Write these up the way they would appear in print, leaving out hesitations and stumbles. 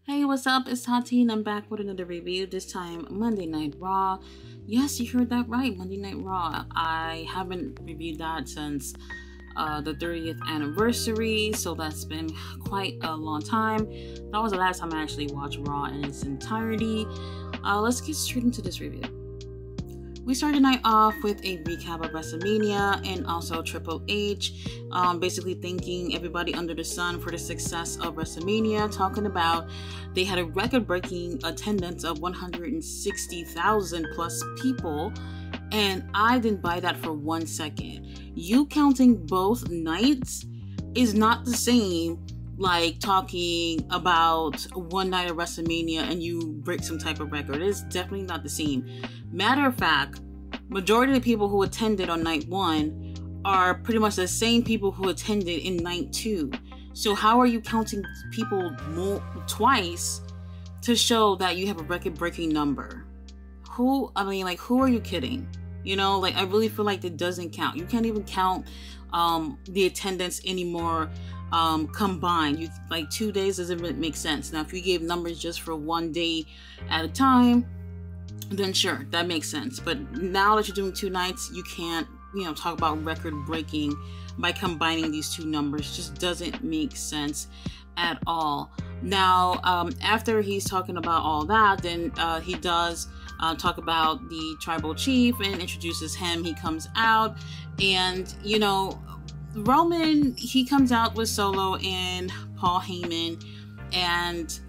Hey, what's up? It's Tati and I'm back with another review, this time Monday Night Raw. Yes, you heard that right, Monday Night Raw. I haven't reviewed that since the 30th anniversary, so that's been quite a long time. That was the last time I actually watched Raw in its entirety. Let's get straight into this review. We start the night off with a recap of Wrestlemania and also Triple H, basically thanking everybody under the sun for the success of Wrestlemania, talking about they had a record-breaking attendance of 160,000 plus people, and I didn't buy that for 1 second. You counting both nights is not the same like talking about one night of WrestleMania and you break some type of record. It's definitely not the same. Matter of fact, majority of the people who attended on night 1 are pretty much the same people who attended in night 2. So how are you counting people twice to show that you have a record-breaking number? Who are you kidding? You know, like, I really feel like that doesn't count. You can't even count the attendance anymore combined. 2 days doesn't really make sense. Now, if you gave numbers just for 1 day at a time, then sure, that makes sense. But now that you're doing 2 nights, you can't, talk about record breaking by combining these 2 numbers. Just doesn't make sense at all. Now, after he's talking about all that, then he does talk about the tribal chief and introduces him. He comes out and, Roman, he comes out with Solo and Paul Heyman, and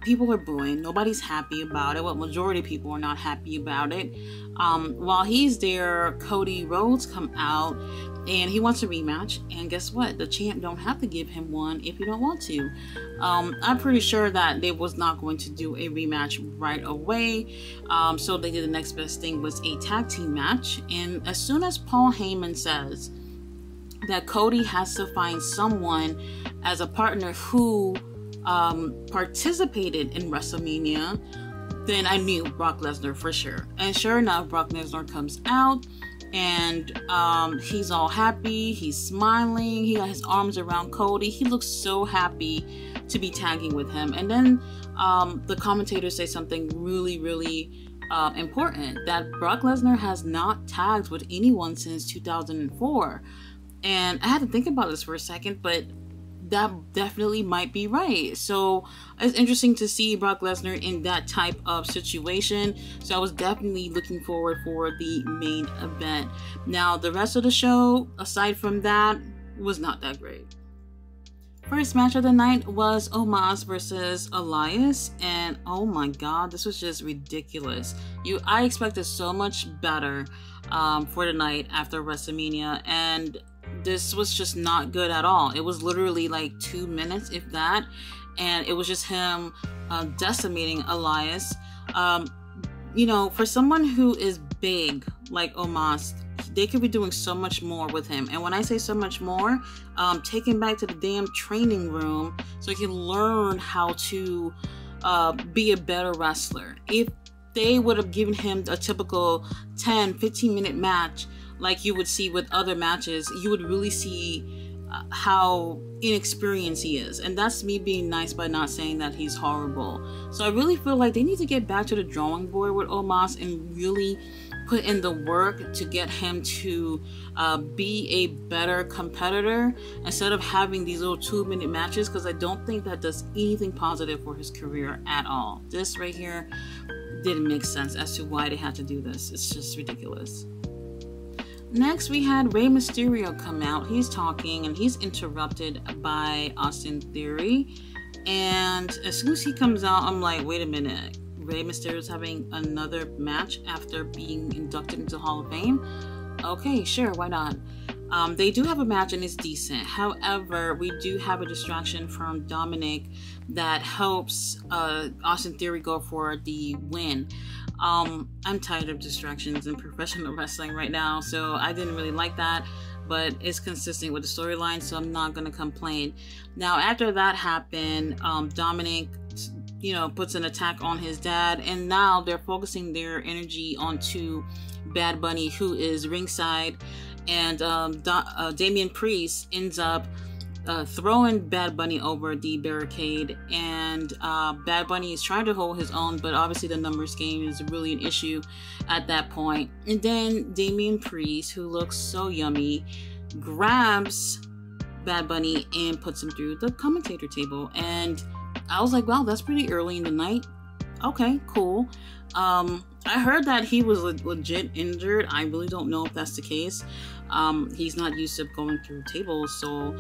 people are booing. Nobody's happy about it. Well, majority of people are not happy about it. While he's there, Cody Rhodes come out and he wants a rematch. And guess what? The champ don't have to give him one if you don't want to. I'm pretty sure that they was not going to do a rematch right away. So they did the next best thing was a tag team match. And as soon as Paul Heyman says that Cody has to find someone as a partner who participated in WrestleMania, then I knew Brock Lesnar for sure. And sure enough, Brock Lesnar comes out and he's all happy, he's smiling, he got his arms around Cody, he looks so happy to be tagging with him. And then the commentators say something really important, that Brock Lesnar has not tagged with anyone since 2004. And I had to think about this for a second, but that definitely might be right. So it's interesting to see Brock Lesnar in that type of situation. So I was definitely looking forward for the main event. Now, the rest of the show, aside from that, was not that great. First match of the night was Omas versus Elias, and oh my god, this was just ridiculous. I expected so much better for the night after WrestleMania, and this was just not good at all. It was literally like 2 minutes, if that, and it was just him decimating Elias. For someone who is big like Omas, they could be doing so much more with him. And when I say so much more, take him back to the damn training room so he can learn how to be a better wrestler. If they would have given him a typical 10-15 minute match like you would see with other matches, you would really see how inexperienced he is. And that's me being nice by not saying that he's horrible. So I really feel like they need to get back to the drawing board with Omas and really put in the work to get him to be a better competitor instead of having these little 2-minute matches, because I don't think that does anything positive for his career at all. This right here didn't make sense as to why they had to do this. It's just ridiculous. Next, we had Rey Mysterio come out. He's talking and he's interrupted by Austin Theory. And as soon as he comes out, I'm like, wait a minute. Rey Mysterio's having another match after being inducted into Hall of Fame? Okay, sure, why not? They do have a match and it's decent. However, we do have a distraction from Dominic that helps Austin Theory go for the win. I'm tired of distractions in professional wrestling right now, so I didn't really like that, but it's consistent with the storyline, so I'm not going to complain. Now, after that happened, Dominic, puts an attack on his dad, and now they're focusing their energy onto Bad Bunny, who is ringside, and Damian Priest ends up throwing Bad Bunny over the barricade, and Bad Bunny is trying to hold his own, but obviously the numbers game is really an issue at that point. And then Damian Priest, who looks so yummy, grabs Bad Bunny and puts him through the commentator table. And I was like, wow, that's pretty early in the night. Okay, cool. I heard that he was legit injured. I really don't know if that's the case. He's not used to going through tables, so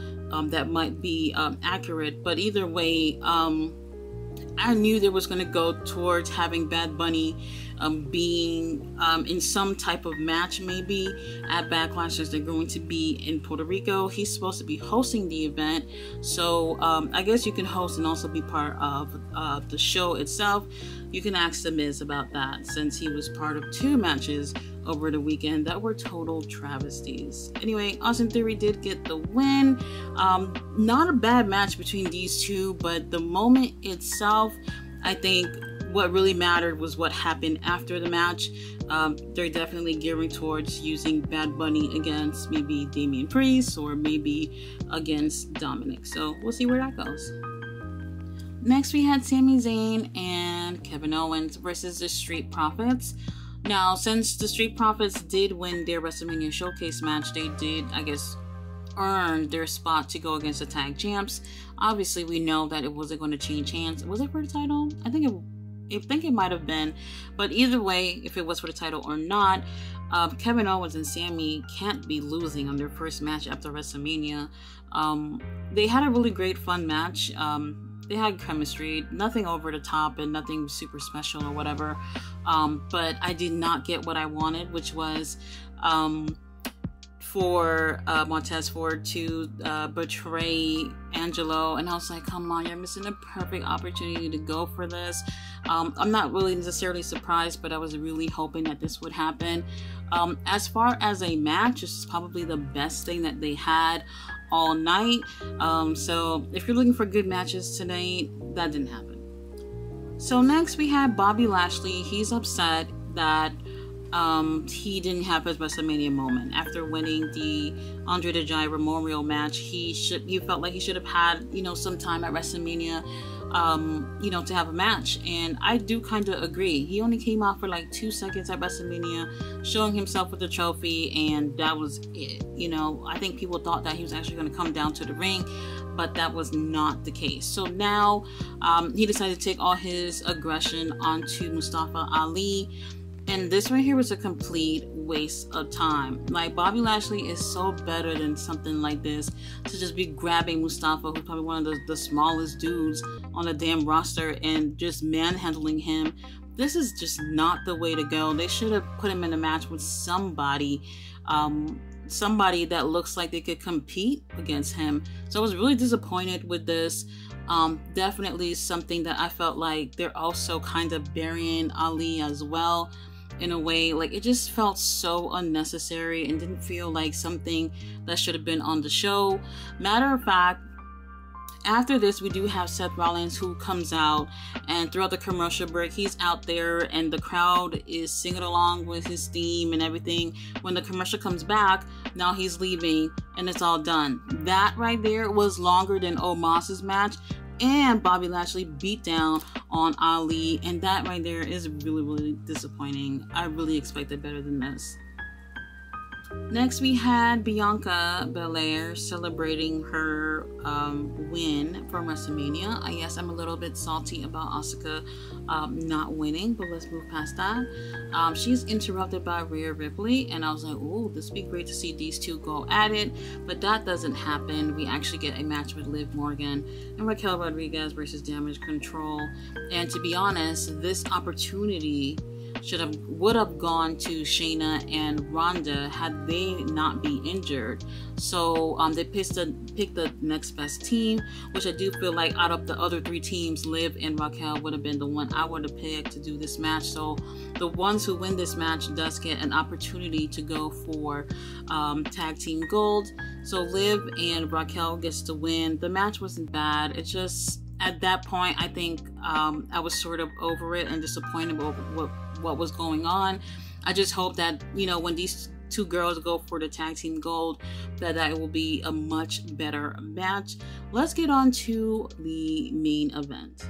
that might be accurate. But either way, I knew there was going to go towards having Bad Bunny being in some type of match, maybe at Backlash, as they're going to be in Puerto Rico. He's supposed to be hosting the event, so I guess you can host and also be part of the show itself. You can ask the Miz about that, since he was part of 2 matches over the weekend that were total travesties. Anyway, Austin Theory did get the win. Not a bad match between these two, but the moment itself, I think what really mattered was what happened after the match. They're definitely gearing towards using Bad Bunny against maybe Damian Priest or maybe against Dominic. So we'll see where that goes. Next, we had Sami Zayn and Kevin Owens versus the Street Profits. Now, since the Street Profits did win their WrestleMania Showcase match, they did, I guess, earn their spot to go against the tag champs. Obviously, we know that it wasn't going to change hands. Was it for the title? I think it might have been. But either way, if it was for the title or not, Kevin Owens and Sami can't be losing on their first match after WrestleMania. They had a really great, fun match. They had chemistry, nothing over the top and nothing super special or whatever. But I did not get what I wanted, which was for Montez Ford to betray Angelo. And I was like, come on, you're missing a perfect opportunity to go for this. I'm not really necessarily surprised, but I was really hoping that this would happen. As far as a match, this is probably the best thing that they had all night. So if you're looking for good matches tonight, that didn't happen. So next we had Bobby Lashley. He's upset that he didn't have his WrestleMania moment after winning the Andre the Giant Memorial match. He felt like he should have had, some time at WrestleMania, to have a match. And I do kind of agree. He only came out for like 2 seconds at WrestleMania, showing himself with the trophy, and that was it. I think people thought that he was actually going to come down to the ring, but that was not the case. So now he decided to take all his aggression onto Mustafa Ali. And this right here was a complete waste of time. Like, Bobby Lashley is so better than something like this, to just be grabbing Mustafa, who's probably one of the smallest dudes on the damn roster, and just manhandling him. This is just not the way to go. They should have put him in a match with somebody that looks like they could compete against him. So I was really disappointed with this. Definitely something that I felt like they're also kind of burying Ali as well, in a way. Like, it just felt so unnecessary and didn't feel like something that should have been on the show. Matter of fact, after this, we do have Seth Rollins, who comes out, and throughout the commercial break, he's out there and the crowd is singing along with his theme and everything. When the commercial comes back, now he's leaving and it's all done. That right there was longer than Omas's match, and Bobby Lashley beat down on Ali, and that right there is really, really disappointing. I really expected better than this. Next, we had Bianca Belaire celebrating her win from WrestleMania. I guess I'm a little bit salty about Asuka not winning, but let's move past that. She's interrupted by Rhea Ripley, and I was like, oh, this would be great to see these two go at it, but that doesn't happen. We actually get a match with Liv Morgan and Raquel Rodriguez versus Damage Control. And to be honest, this opportunity would have gone to Shayna and Ronda had they not been injured. So they picked the next best team, which I do feel like out of the other 3 teams, Liv and Raquel would have been the one I would have picked to do this match. So the ones who win this match does get an opportunity to go for tag team gold. So Liv and Raquel gets to win. The match wasn't bad. It just, at that point, I think I was sort of over it and disappointed with what was going on. I just hope that, when these two girls go for the tag team gold, that it will be a much better match. Let's get on to the main event.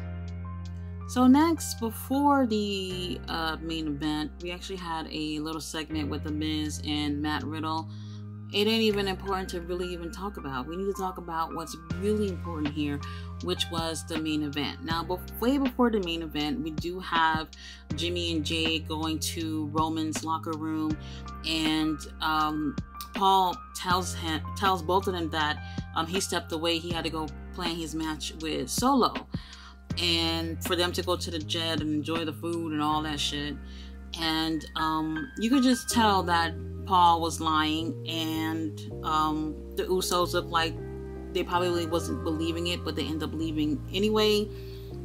So next, before the main event, we actually had a little segment with the Miz and Matt Riddle. It ain't even important to really even talk about. We need to talk about what's really important here, which was the main event. Now, way before the main event, we do have Jimmy and Jay going to Roman's locker room, and Paul tells both of them that he stepped away. He had to go plan his match with Solo, and for them to go to the jet and enjoy the food and all that shit. And you could just tell that Paul was lying, and the Usos looked like they probably wasn't believing it, but they end up leaving anyway.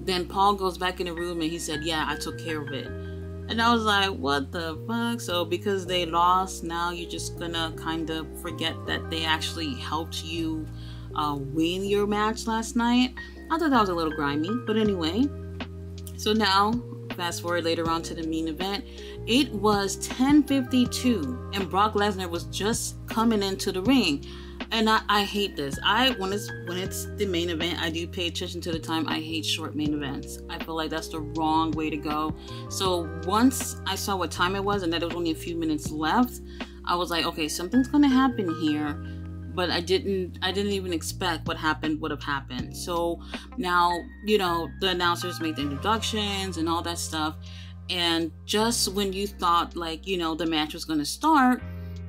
Then Paul goes back in the room and he said, yeah, I took care of it. And I was like, what the fuck? So because they lost, now you're just gonna kind of forget that they actually helped you win your match last night? I thought that was a little grimy, but anyway. So now, fast forward later on to the main event. It was 10:52 and Brock Lesnar was just coming into the ring. And I hate this. When it's the main event, I do pay attention to the time. I hate short main events. I feel like that's the wrong way to go. So once I saw what time it was and that it was only a few minutes left, I was like, okay, something's gonna happen here. But I didn't even expect what would have happened. So now, the announcers make the introductions and all that stuff. And just when you thought the match was gonna start,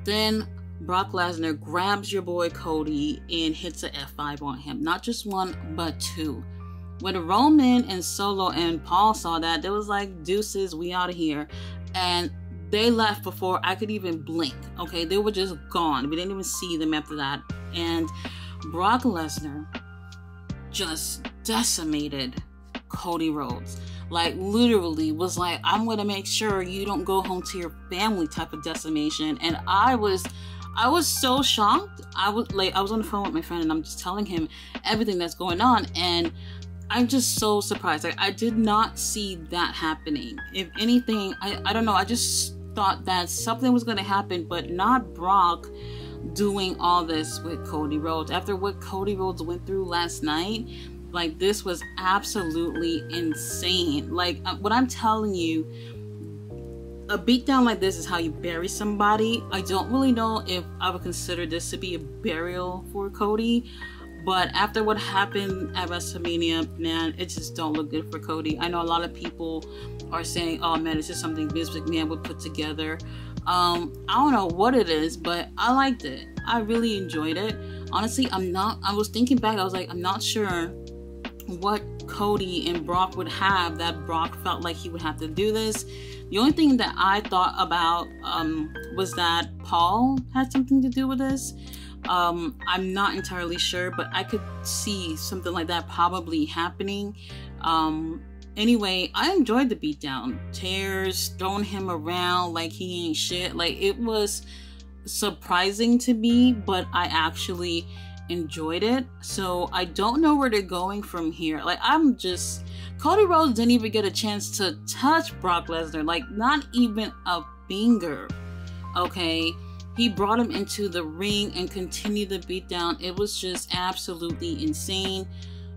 then Brock Lesnar grabs your boy Cody and hits a F5 on him. Not just one, but two. When Roman and Solo and Paul saw that, they was like, deuces, we out of here. And they left before I could even blink. Okay, they were just gone. We didn't even see them after that. And Brock Lesnar just decimated Cody Rhodes. Like, literally was like, I'm gonna make sure you don't go home to your family type of decimation. And I was so shocked. I was on the phone with my friend and I'm just telling him everything that's going on, and I'm just so surprised. I did not see that happening. If anything, I don't know, I just thought that something was going to happen, but not Brock doing all this with Cody Rhodes. After what Cody Rhodes went through last night, this was absolutely insane. What I'm telling you, a beatdown like this is how you bury somebody. I don't really know if I would consider this to be a burial for Cody, but after what happened at WrestleMania, man, it just don't look good for Cody. I know a lot of people are saying, oh man, it's just something Vince McMahon would put together. I don't know what it is, but I liked it. I really enjoyed it. Honestly, I was thinking back, I was like, I'm not sure what Cody and Brock would have that Brock felt like he would have to do this. The only thing that I thought about was that Paul had something to do with this. I'm not entirely sure, but I could see something like that probably happening. Anyway, I enjoyed the beatdown. Tears, throwing him around like he ain't shit. It was surprising to me, but I actually enjoyed it. So I don't know where they're going from here. Cody Rhodes didn't even get a chance to touch Brock Lesnar. Not even a finger. Okay? He brought him into the ring and continued the beatdown. It was just absolutely insane.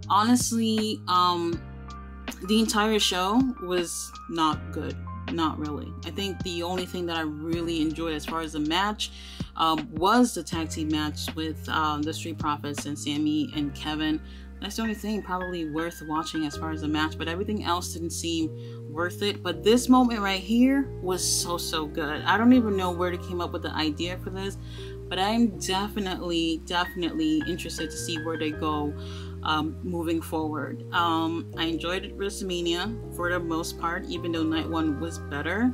Honestly, the entire show was not good. Not really. I think the only thing that I really enjoyed as far as the match was the tag team match with the Street Profits and Sammy and Kevin. That's the only thing probably worth watching as far as the match, but everything else didn't seem worth it. But this moment right here was so good. I don't even know where they came up with the idea for this, but I'm definitely interested to see where they go moving forward. I enjoyed WrestleMania for the most part, even though night one was better.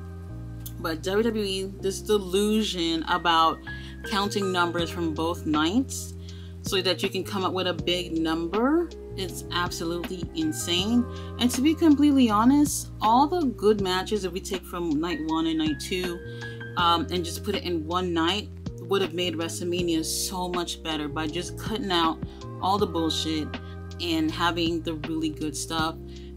But WWE, this delusion about counting numbers from both nights so that you can come up with a big number, it's absolutely insane. And to be completely honest, all the good matches that we take from night one and night two and just put it in one night would have made WrestleMania so much better by just cutting out all the bullshit and having the really good stuff.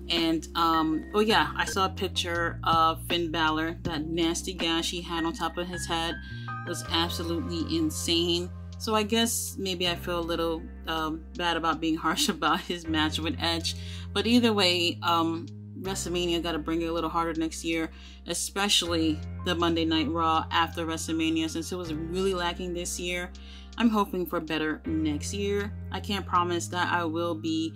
And oh yeah, I saw a picture of Finn Balor, that nasty gash he had on top of his head. was absolutely insane. So I guess maybe I feel a little bad about being harsh about his match with Edge. But either way, WrestleMania got to bring it a little harder next year, especially the Monday Night Raw after WrestleMania, since it was really lacking this year. I'm hoping for better next year. I can't promise that I will be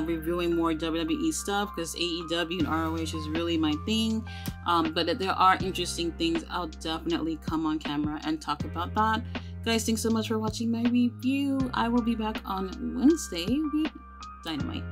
reviewing more WWE stuff, because AEW and ROH is really my thing. But if there are interesting things, I'll definitely come on camera and talk about that. Guys, thanks so much for watching my review. I will be back on Wednesday with Dynamite.